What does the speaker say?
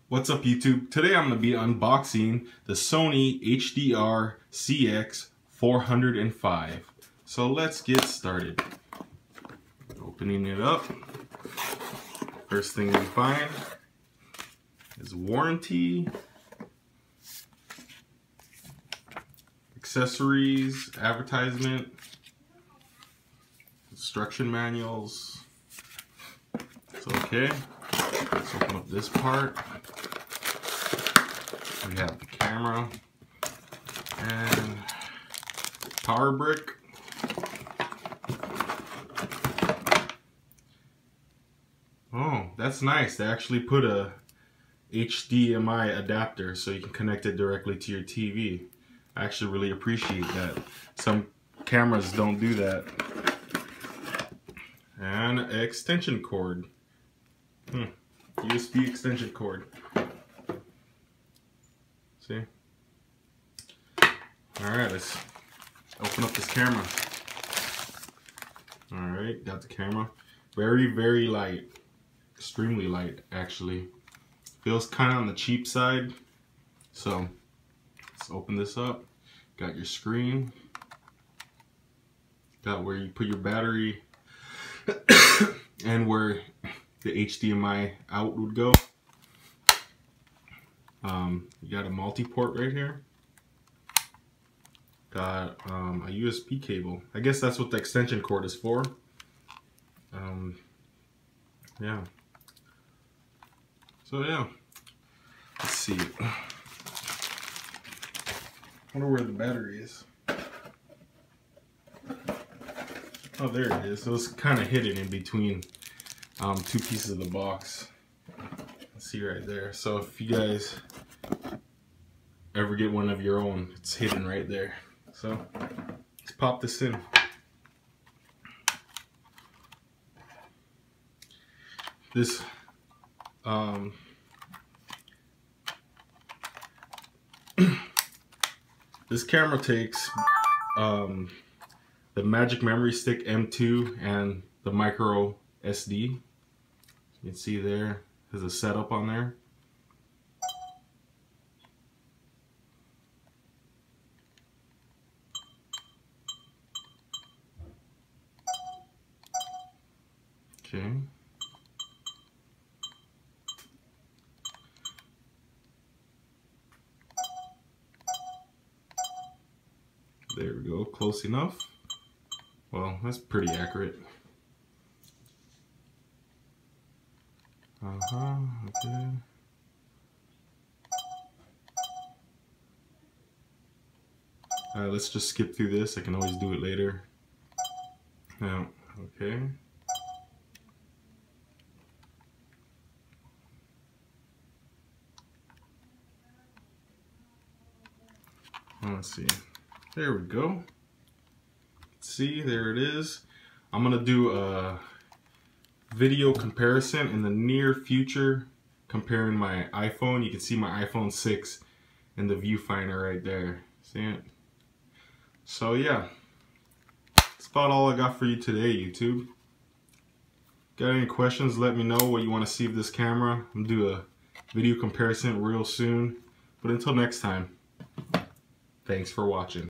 What's up YouTube? Today I'm going to be unboxing the Sony HDR-cx405. So let's get started. Opening it up. First thing we find is warranty, accessories, advertisement, instruction manuals. It's okay. Let's open up this part. We have the camera and power brick. Oh, that's nice. They actually put a HDMI adapter so you can connect it directly to your TV. I actually really appreciate that. Some cameras don't do that. And an extension cord. USB extension cord. See? Alright, let's open up this camera. Alright, got the camera. Very, very light. Extremely light, actually. Feels kind of on the cheap side. So, let's open this up. Got your screen. Got where you put your battery and where the HDMI out would go. You got a multi-port right here. Got a USB cable. I guess that's what the extension cord is for. Yeah. So yeah, let's see. I wonder where the battery is. Oh, there it is. So it's kind of hidden in between two pieces of the box. Let's see right there. So if you guys ever get one of your own, it's hidden right there. So let's pop this in. This this camera takes the Magic Memory Stick M2 and the micro SD. You can see there, there's a setup on there. Okay. There we go, close enough. Well, that's pretty accurate. Okay. Let's just skip through this. I can always do it later. Now, okay. Let's see. There we go. See, there it is. I'm gonna do a video comparison in the near future, comparing my iPhone. You can see my iPhone 6 in the viewfinder right there. See it? So yeah, that's about all I got for you today, YouTube. Got any questions? Let me know what you want to see of this camera. I'm gonna do a video comparison real soon. But until next time, thanks for watching.